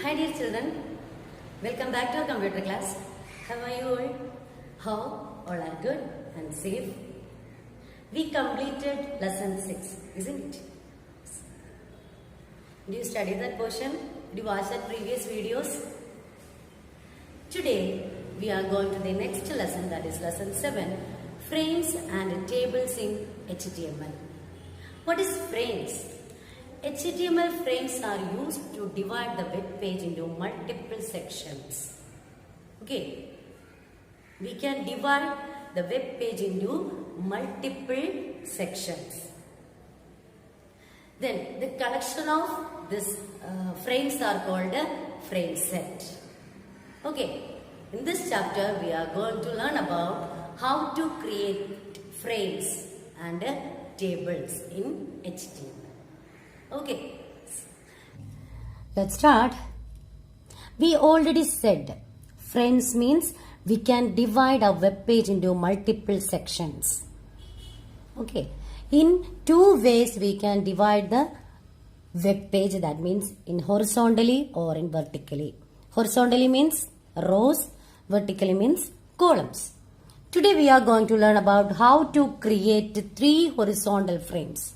Hi dear children, welcome back to our computer class. How are you all? How all are good and safe? We completed lesson 6, isn't it? Did you study that portion? Did you watch that previous videos? Today we are going to the next lesson, that is lesson 7, frames and tables in HTML. What is frames? HTML frames are used to divide the web page into multiple sections. Okay, we can divide the web page into multiple sections. Then the collection of these frames are called a frame set. Okay, in this chapter we are going to learn about how to create frames and tables in HTML. Okay, let's start. We already said frames means we can divide a web page into multiple sections. Okay, in two ways we can divide the web page, that means in horizontally or in vertically. Horizontally means rows, vertically means columns. Today we are going to learn about how to create 3 horizontal frames.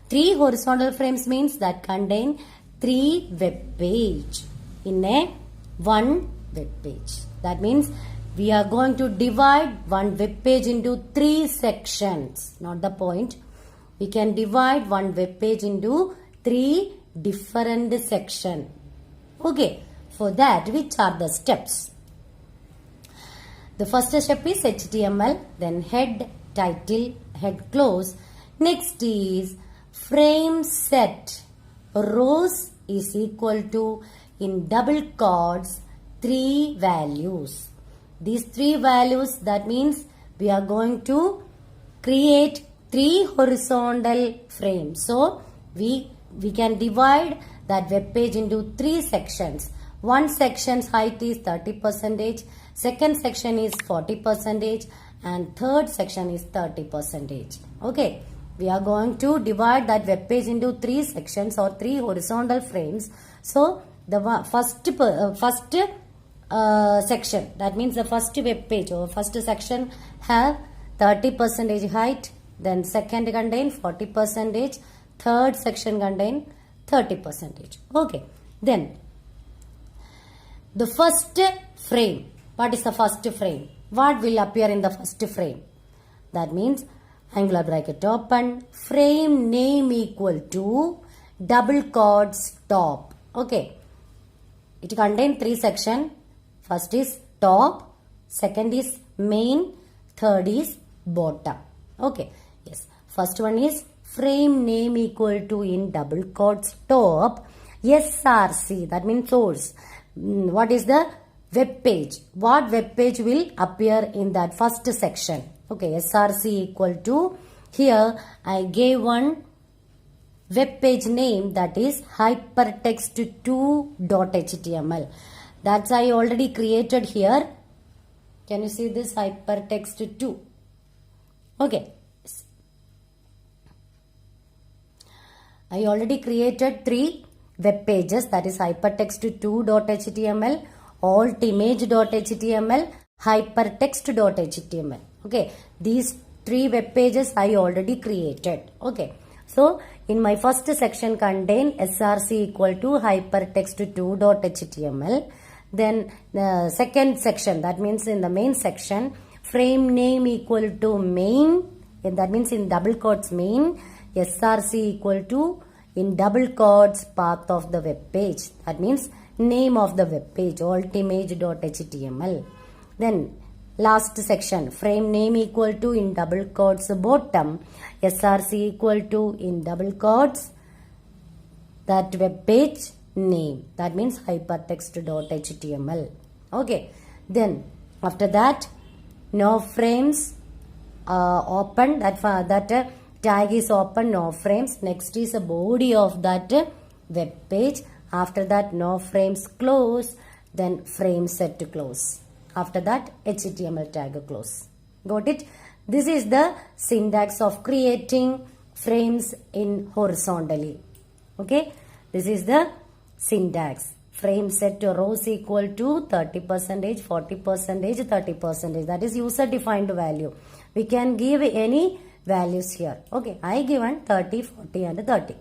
3 horizontal frames means that contain 3 web page in a one web page. That means we are going to divide one web page into 3 sections. Not the point. We can divide one web page into 3 different sections. Okay. For that, which are the steps? The first step is HTML, then head, title, head close. Next is frame set. Rows is equal to, in double quotes, 3 values. These 3 values, that means we are going to create 3 horizontal frames. So we can divide that web page into 3 sections. One section's height is 30%, second section is 40%, and third section is 30%. Okay, we are going to divide that web page into 3 sections or 3 horizontal frames. So the first section, that means the first web page or first section have 30% height, then second contain 40%, third section contain 30%. Okay, then the first frame. What is the first frame? What will appear in the first frame? That means angular bracket open, frame name equal to double quotes top. Okay. It contains 3 sections. First is top, second is main, third is bottom. Okay. Yes. First one is frame name equal to, in double quotes top, SRC, that means source. What is the web page? What web page will appear in that first section? Okay, SRC equal to, here I gave one web page name, that is hypertext2.html. That's I already created here. Can you see this hypertext2? Okay. I already created 3 web pages, that is hypertext2.html, altimage.html, hypertext.html. Okay, these 3 web pages I already created. Okay, so in my first section contain src equal to hypertext2.html. Then the second section, that means in the main section, frame name equal to main, and that means in double quotes main, src equal to, in double quotes, path of the web page. That means name of the web page, altimage.html. Then last section, frame name equal to, in double quotes bottom, src equal to, in double quotes, that web page name. That means hypertext.html. Okay. Then after that, no frames open, that tag is open, no frames. Next is the body of that web page. After that, no frames close. Then frame set to close. After that, HTML tag close. Got it? This is the syntax of creating frames in horizontally. Okay? This is the syntax. frame set rows equal to 30%, 40%, 30%. That is user defined value. We can give any values here. Okay, I given 30, 40 and 30.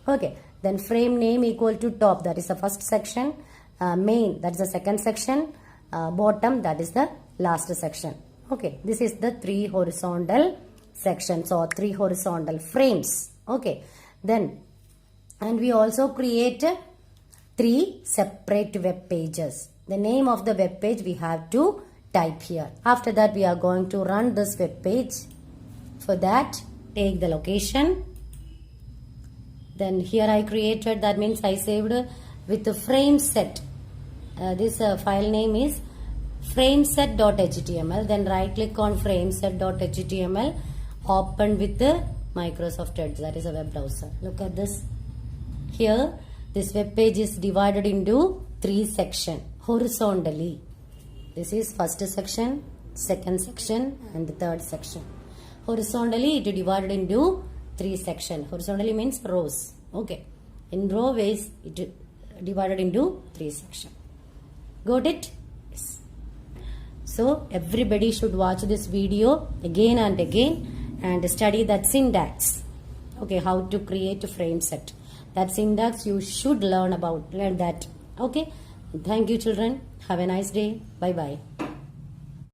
Okay, then frame name equal to top, that is the first section. Main, that is the second section. Bottom, that is the last section. Okay, this is the 3 horizontal sections or 3 horizontal frames. Okay, then and we also create 3 separate web pages. The name of the web page we have to type here. After that we are going to run this web page. For that, take the location. Then here I created, that means I saved with the frame set. This file name is frameset.html. Then right click on frameset.html. Open with the Microsoft Edge, that is a web browser. Look at this. Here this web page is divided into 3 sections horizontally. This is first section, second section and the third section. Horizontally it is divided into 3 sections. Horizontally means rows. Okay. In row ways it is divided into 3 sections. Got it? Yes. So everybody should watch this video again and again and study that syntax. Okay, how to create a frame set. That syntax you should learn that. Okay. Thank you children. Have a nice day. Bye bye.